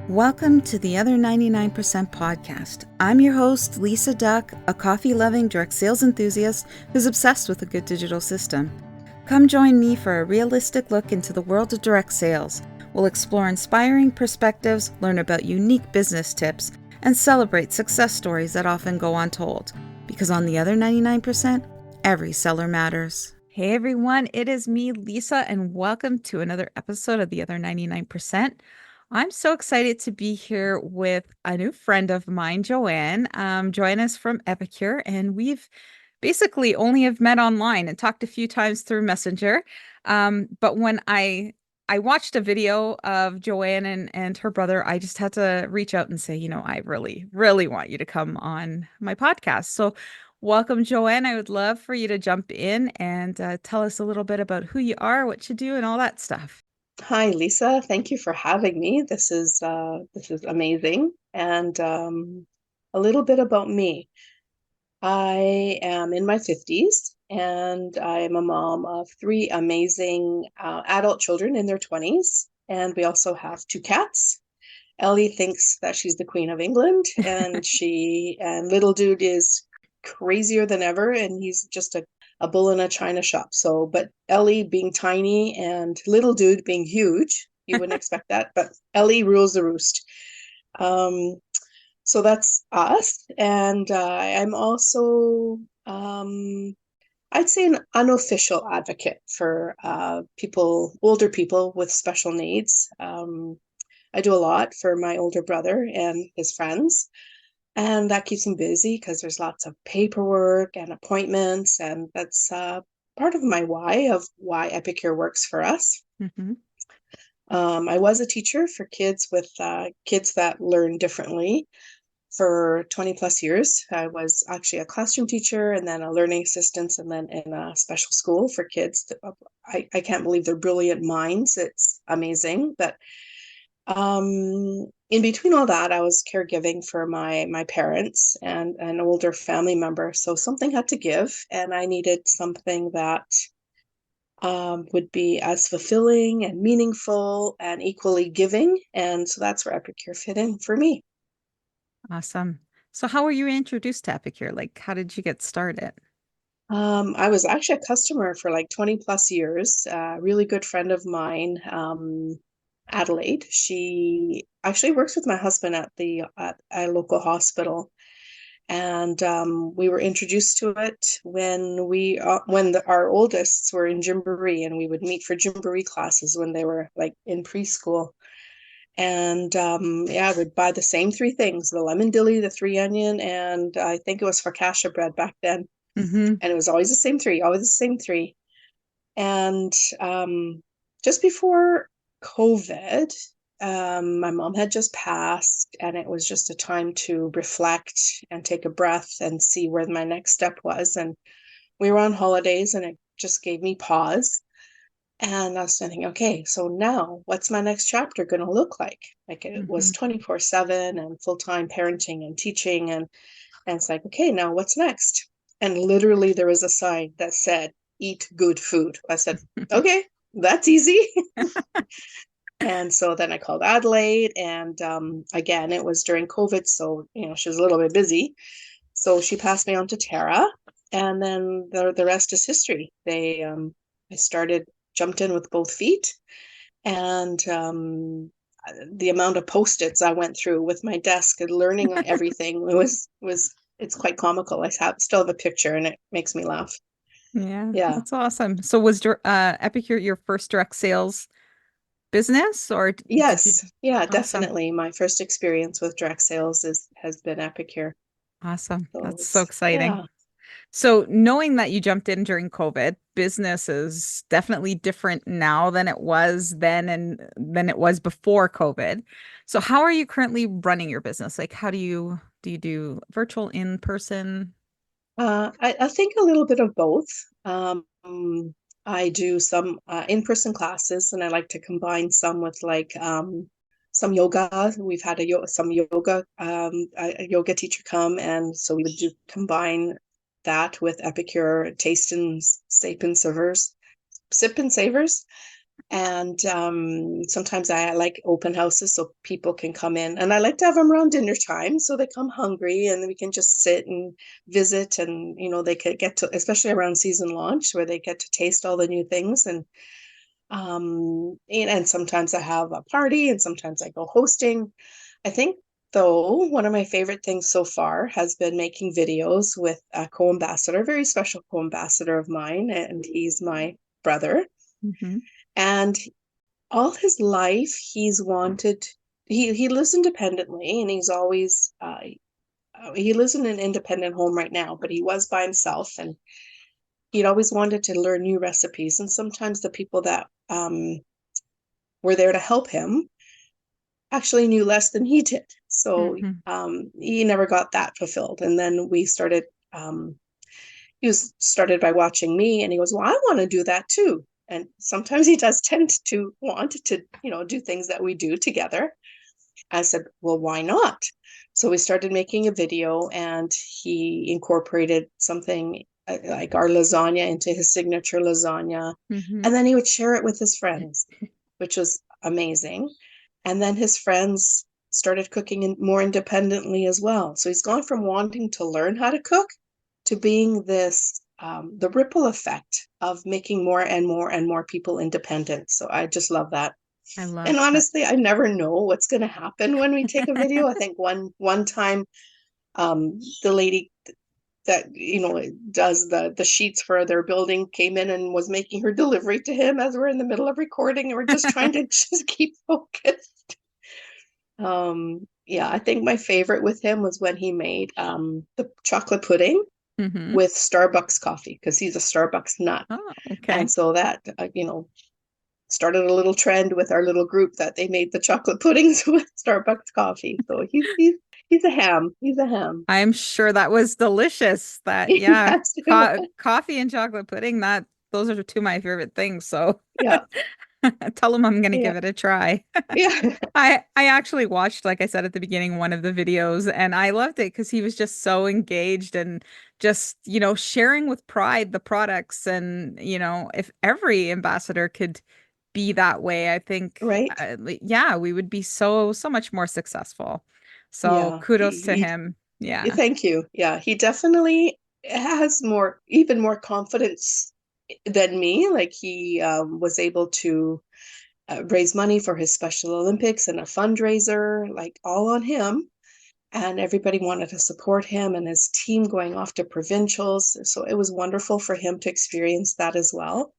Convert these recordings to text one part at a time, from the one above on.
Welcome to the Other 99% podcast. I'm your host, Lisa Duck, a coffee-loving direct sales enthusiast who's obsessed with a good digital system. Come join me for a realistic look into the world of direct sales. We'll explore inspiring perspectives, learn about unique business tips, and celebrate success stories that often go untold. Because on the Other 99%, every seller matters. Hey everyone, it is me, Lisa, and welcome to another episode of the Other 99%. I'm so excited to be here with a new friend of mine, Joanne. Joanne is from Epicure, and we've basically only have met online and talked a few times through Messenger. But when I watched a video of Joanne and her brother, I just had to reach out and say, I really, really want you to come on my podcast. So welcome, Joanne. I would love for you to jump in and tell us a little bit about who you are, what you do, and all that stuff. Hi, Lisa. Thank you for having me. This is amazing. And a little bit about me. I am in my 50s and I am a mom of three amazing adult children in their 20s. And we also have two cats. Ellie thinks that she's the Queen of England, and little dude is crazier than ever, and he's just a bull in a china shop. So, but Ellie being tiny and little dude being huge, you wouldn't expect that, but Ellie rules the roost. Um, so that's us, and I'm also I'd say an unofficial advocate for older people with special needs. I do a lot for my older brother and his friends, and that keeps me busy because there's lots of paperwork and appointments, and that's part of my why Epicure works for us. Mm-hmm. I was a teacher for kids with kids that learn differently for 20 plus years. I was actually a classroom teacher and then a learning assistant and then in a special school for kids. I can't believe they're brilliant minds. It's amazing. But in between all that, I was caregiving for my parents and an older family member. So something had to give, and I needed something that would be as fulfilling and meaningful and equally giving. And so that's where Epicure fit in for me. Awesome. So how were you introduced to Epicure? Like, how did you get started? I was actually a customer for like 20 plus years. A really good friend of mine, Adelaide, she actually works with my husband at a local hospital. And we were introduced to it our oldest were in Gymboree, and we would meet for Gymboree classes when they were like in preschool. And yeah, I would buy the same three things: the lemon dilly, the three onion, and I think it was focaccia bread back then. Mm-hmm. And it was always the same three, always the same three. And just before COVID, my mom had just passed, and it was just a time to reflect and take a breath and see where my next step was. And we were on holidays, and it just gave me pause. And I was thinking, okay, so now what's my next chapter going to look like? Like it was Mm-hmm. 24/7 and full-time parenting and teaching. And it's like, okay, now what's next? And literally there was a sign that said, eat good food. I said, okay, that's easy. And so then I called Adelaide, and again, it was during COVID, so she was a little bit busy. So she passed me on to Tara, and then the rest is history. I jumped in with both feet, and the amount of post-its I went through with my desk and learning everything was it's quite comical. Still have a picture, and it makes me laugh. Yeah, Yeah. that's awesome. So was Epicure your first direct sales business, or did you? Yes. Yeah, Awesome. definitely. My first experience with direct sales has been Epicure. Awesome. So That's so it's exciting. yeah. So knowing that you jumped in during COVID, business is definitely different now than it was then and than it was before COVID. So how are you currently running your business? Like how do you do virtual, in person? I think a little bit of both. I do some in-person classes, and I like to combine some with like some yoga. We've had some yoga a yoga teacher come, and so we would combine that with Epicure taste and sip and savers. And sometimes I like open houses so people can come in. And I like to have them around dinner time so they come hungry and we can just sit and visit. And, they could get to, especially around season launch, where they get to taste all the new things. And sometimes I have a party and sometimes I go hosting. I think, though, one of my favorite things so far has been making videos with a co-ambassador, a very special co-ambassador of mine, and he's my brother. Mm-hmm. And all his life, he's wanted, he lives independently, and he's always, he lives in an independent home right now, but he was by himself, and he'd always wanted to learn new recipes. And sometimes the people that were there to help him actually knew less than he did. So Mm-hmm. he never got that fulfilled. And then he was started by watching me, and he goes, well, I want to do that too. And sometimes he does tend to want to, do things that we do together. I said, well, why not? So we started making a video, and he incorporated something like our lasagna into his signature lasagna. Mm-hmm. And then he would share it with his friends, which was amazing. And then his friends started cooking more independently as well. So he's gone from wanting to learn how to cook to being the ripple effect of making more and more and more people independent. So I just love that. I love And honestly, I never know what's going to happen when we take a video. I that. think one time, the lady that does the sheets for their building came in and was making her delivery to him as we're in the middle of recording, and we're just trying to just keep focused. Yeah, I think my favorite with him was when he made the chocolate pudding Mm-hmm. with Starbucks coffee, because he's a Starbucks nut. Oh, And okay. so that started a little trend with our little group that they made the chocolate puddings with Starbucks coffee. So he's a ham. He's a ham. I'm sure that was delicious. That, yeah, Yes, it was. coffee and chocolate pudding, those are two of my favorite things. So Yeah, tell them I'm gonna yeah, give it a try. yeah. I actually watched, like I said at the beginning, one of the videos, and I loved it because he was just so engaged and just, sharing with pride the products. And, if every ambassador could be that way, I think, Right. yeah, we would be so much more successful. So Yeah. kudos to him. Yeah. Thank you. Yeah, he definitely has even more confidence than me. Like he was able to raise money for his Special Olympics and a fundraiser, like all on him. And everybody wanted to support him and his team going off to provincials. So it was wonderful for him to experience that as well.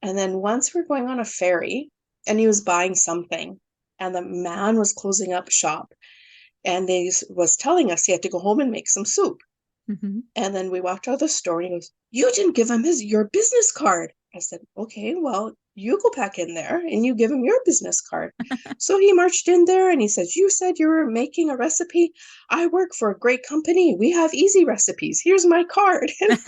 And then once we're going on a ferry, and he was buying something, and the man was closing up shop, and they was telling us he had to go home and make some soup. Hmm. And then we walked out of the store, and he goes, you didn't give him your business card. I said, okay, well, you go back in there and you give him your business card. So he marched in there and he says, you said you were making a recipe. I work for a great company. We have easy recipes. Here's my card. And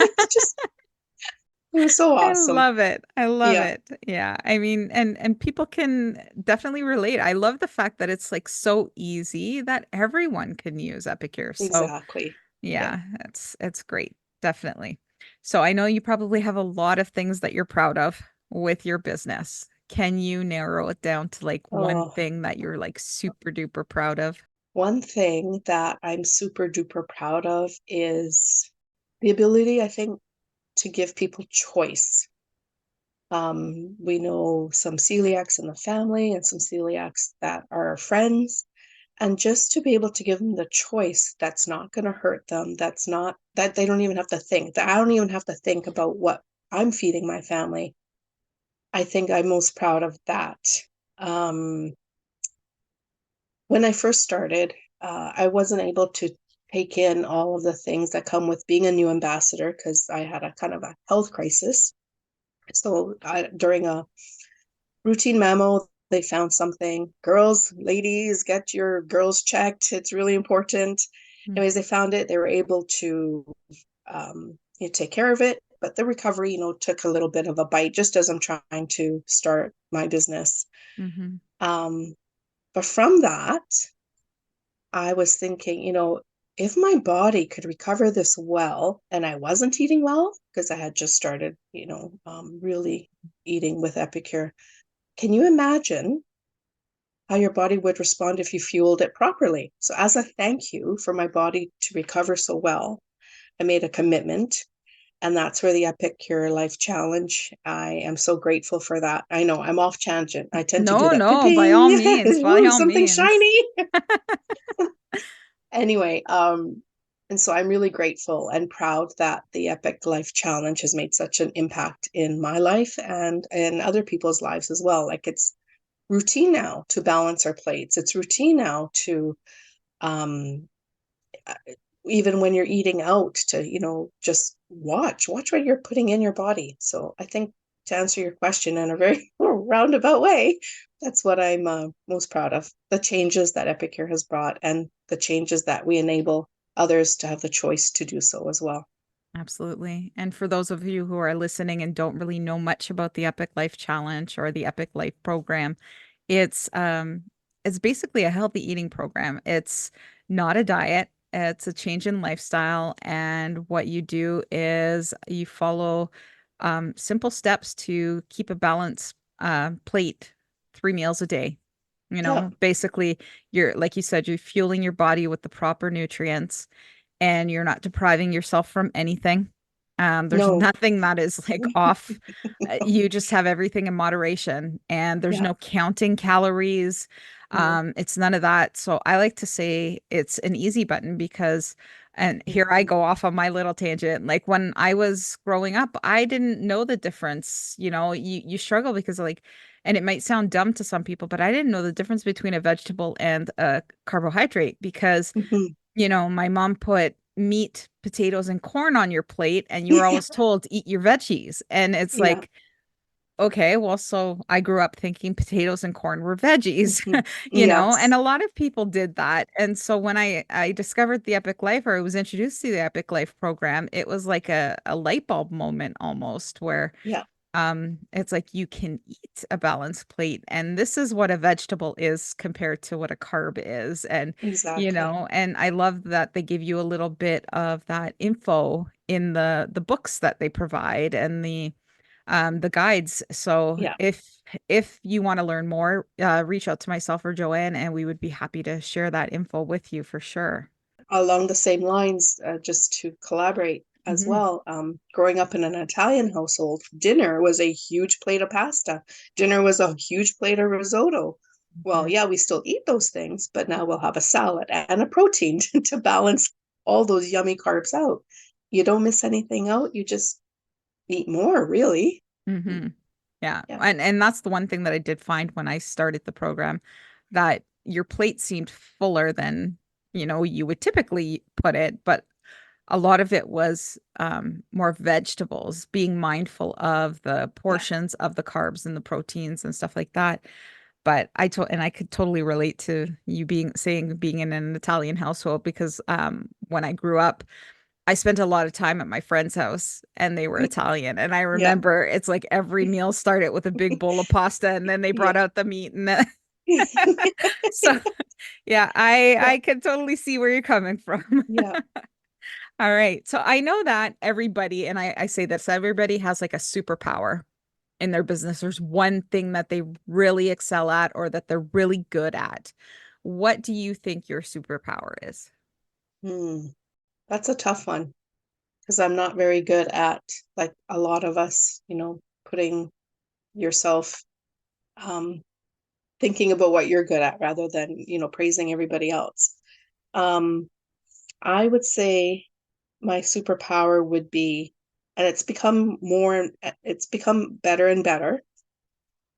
it was so I awesome. love it. I love Yeah, it. Yeah. I mean, and people can definitely relate. I love the fact that it's like so easy that everyone can use Epicure. So exactly. Yeah. yeah, it's great. Definitely. So I know you probably have a lot of things that you're proud of with your business. Can you narrow it down to like one Oh, thing that you're like super duper proud of? one thing that I'm super duper proud of is the ability, I think, to give people choice. We know some celiacs in the family and some celiacs that are our friends. And just to be able to give them the choice that's not going to hurt them, that's not, that they don't even have to think, that I don't even have to think about what I'm feeding my family. I think I'm most proud of that. Um, when I first started, I wasn't able to take in all of the things that come with being a new ambassador because I had a kind of a health crisis. So during a routine mammo, they found something. Girls, ladies, get your girls checked. It's really important. Anyways, they found it. They were able to take care of it. But the recovery, took a little bit of a bite just as I'm trying to start my business. Mm-hmm. Um, but from that, I was thinking, if my body could recover this well, and I wasn't eating well because I had just started, really eating with Epicure, can you imagine how your body would respond if you fueled it properly? So as a thank you for my body to recover so well, I made a commitment. And that's where the Epicure Life Challenge, I am so grateful for that. I know I'm off tangent. I tend to do No, that. no, by all Ping, means, by woo, all something means. shiny. Anyway, and so I'm really grateful and proud that the Epic Life Challenge has made such an impact in my life and in other people's lives as well. Like it's routine now to balance our plates. It's routine now to um even when you're eating out to, just watch what you're putting in your body. So I think to answer your question in a very roundabout way, that's what I'm most proud of. The changes that Epicure has brought and the changes that we enable others to have the choice to do so as well. Absolutely. And for those of you who are listening and don't really know much about the Epic Life Challenge or the Epic Life program, it's um it's basically a healthy eating program. It's not a diet, it's a change in lifestyle, and what you do is you follow simple steps to keep a balanced plate 3 meals a day. Yeah. Basically you're like you said, you're fueling your body with the proper nutrients and you're not depriving yourself from anything. There's No. nothing that is like off. You just have everything in moderation, and there's Yeah. no counting calories. No. It's none of that. So I like to say it's an easy button because, and here I Mhm. go off on my little tangent. Like when I was growing up, I didn't know the difference. You struggle because like, and it might sound dumb to some people, but I didn't know the difference between a vegetable and a carbohydrate because Mhm. my mom put meat, potatoes, and corn on your plate, and you were always told eat your veggies. And it's Yeah. like, okay, well, so I grew up thinking potatoes and corn were veggies, Mhm. and Yes. a lot of people did that. And so when I discovered the Epic Life or was introduced to the Epic Life program, it was like a light bulb moment almost where Yeah. it's like you can eat a balanced plate, and this is what a vegetable is compared to what a carb is. And Exactly. and I love that they give you a little bit of that info in the books that they provide and the guides. So Yeah. if you want to learn more, reach out to myself or Joanne, and we would be happy to share that info with you for sure. Along the same lines, just to collaborate as Hmm. well. Growing up in an Italian household, dinner was a huge plate of pasta. Dinner was a huge plate of risotto. Well, yeah, we still eat those things, but now we'll have a salad and a protein to balance all those yummy carbs out. You don't miss anything out. You just eat more, really. Hmm. Yeah. Yeah. And that's the one thing that I did find when I started the program, that your plate seemed fuller than, you would typically put it, but a lot of it was more vegetables, being mindful of the Yeah. portions of the carbs and the proteins and stuff like that. But and I could totally relate to you being in an Italian household because when I grew up, I spent a lot of time at my friend's house and they were Italian. And I Yeah. remember it's like every meal started with a big bowl of pasta and then they Yeah. brought out the meat and then so yeah, I Yeah. I can totally see where you're coming from. Yeah. All right. So I know that everybody, and I say this, everybody has like a superpower in their business. There's one thing that they really excel at or that they're really good at. What do you think your superpower is? Hmm. That's a tough one because I'm not very good at, like a lot of us, putting yourself, um, thinking about what you're good at rather than, praising everybody else. Um, I would say my superpower would be, and it's become better and better,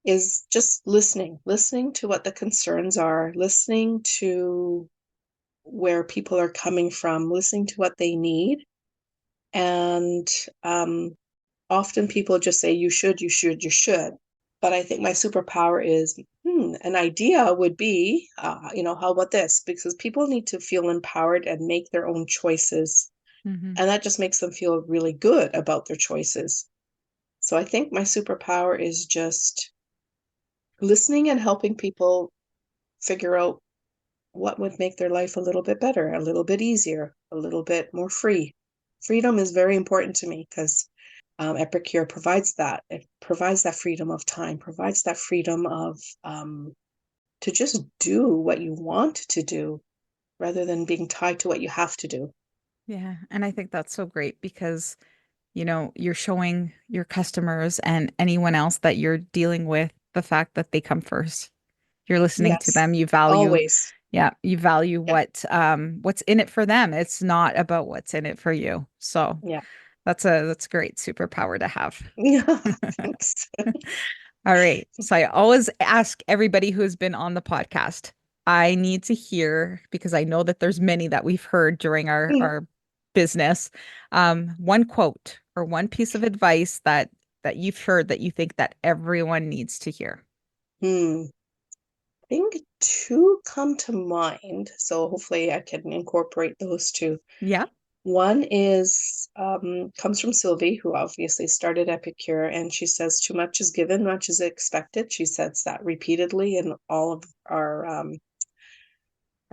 is just listening to what the concerns are, listening to where people are coming from, listening to what they need. And um, often people just say, you should, you should, you should. But I think my superpower is, an idea would be, how about this? Because people need to feel empowered and make their own choices. Hmm. And that just makes them feel really good about their choices. So I think my superpower is just listening and helping people figure out what would make their life a little bit better, a little bit easier, a little bit more free. Freedom is very important to me because Epicure provides that. It provides that freedom of time, provides that freedom of to just do what you want to do rather than being tied to what you have to do. Yeah. And I think that's so great because, you're showing your customers and anyone else that you're dealing with the fact that they come first. You're listening to Yes, them. You value, always. yeah, you value Yeah, what's in it for them. It's not about what's in it for you. So yeah. that's a great superpower to have. Yeah, thanks. All right. So I always ask everybody who's been on the podcast, I need to hear, because I know that there's many that we've heard during our business, one quote or one piece of advice that you've heard that you think that everyone needs to hear. Hmm. I think two come to mind, so hopefully I can incorporate those two. Yeah. One is comes from Sylvie, who obviously started Epicure, and she says, "Too much is given, much is expected." She says that repeatedly in all of our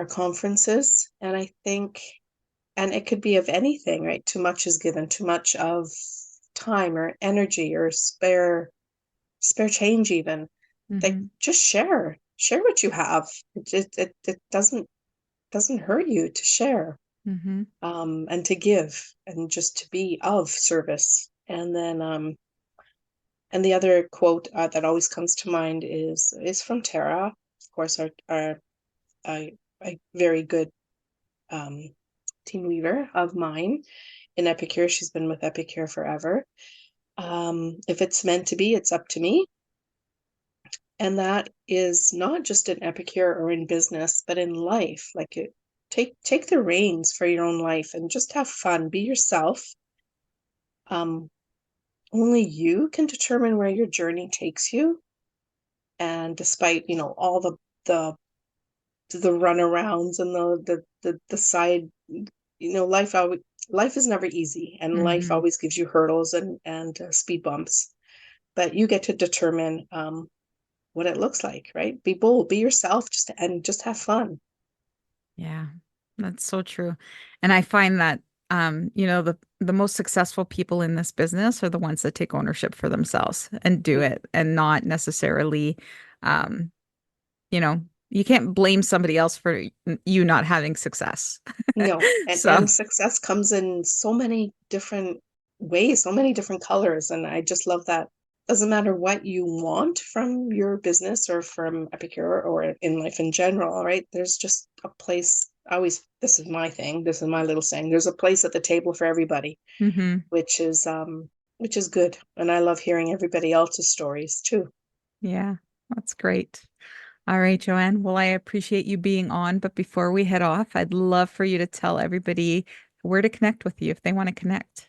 conferences, and I think, and it could be of anything, right? Too much is given, too much of time or energy or spare change, even. Like, Hmm. just share what you have. It doesn't hurt you to share, Hmm. and to give and just to be of service. And then and the other quote that always comes to mind is from Tara, of course, our a very good um, team leader of mine in Epicure. She's been with Epicure forever. If it's meant to be, it's up to me. And that is not just in Epicure or in business, but in life. Like, take the reins for your own life and just have fun. Be yourself. Um, Only you can determine where your journey takes you. And despite, all the the runarounds and the side, life is never easy, and life Hmm. always gives you hurdles and speed bumps. But you get to determine what it looks like, right? Be bold, be yourself, just have fun. Yeah, that's so true. And I find that the most successful people in this business are the ones that take ownership for themselves and do Mm. it and not necessarily um, you know, you can't blame somebody else for you not having success. No, and So, and success comes in so many different ways, so many different colors, and I just love that. Doesn't matter what you want from your business or from Epicure or in life in general, right? There's just a place. I always, this is my thing. This is my little saying. There's a place at the table for everybody, mhm. which is which is good. And I love hearing everybody else's stories too. Yeah, that's great. All right, Joanne. Well, I appreciate you being on, but before we head off, I'd love for you to tell everybody where to connect with you if they want to connect.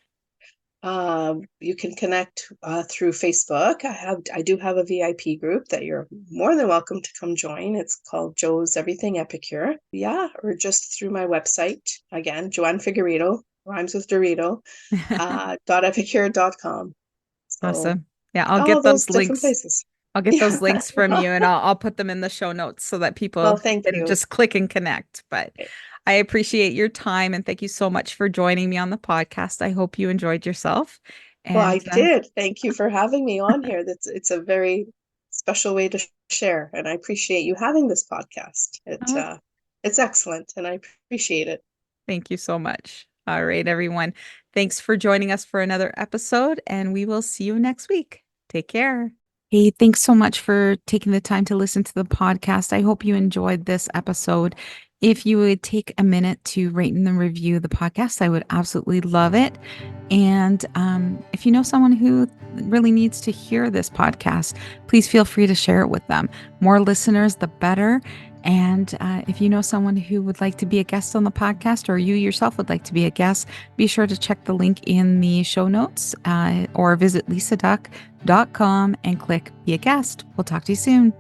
You can connect through Facebook. I do have a VIP group that you're more than welcome to come join. It's called Joe's Everything Epicure. Yeah, or just through my website. Again, Joanne Figueredo, rhymes with Dorito, .epicure.com. So Awesome. Yeah, I'll all get those those different links. places. I'll get those Yeah. links from you and I'll put them in the show notes so that Well, people thank can you. just click and connect. But I appreciate your time and thank you so much for joining me on the podcast. I hope you enjoyed yourself. Well, I And did. Thank you for having me on here. It's a very special way to share, and I appreciate you having this podcast. oh, It's excellent, and I appreciate it. thank you so much. All right, everyone. Thanks for joining us for another episode, and we will see you next week. Take care. Hey, thanks so much for taking the time to listen to the podcast. I hope you enjoyed this episode. If you would take a minute to rate and then review the podcast, I would absolutely love it. And if you know someone who really needs to hear this podcast, please feel free to share it with them. More listeners, the better. And if you know someone who would like to be a guest on the podcast, or you yourself would like to be a guest, be sure to check the link in the show notes or visit lisaduck.com and click Be a Guest. We'll talk to you soon.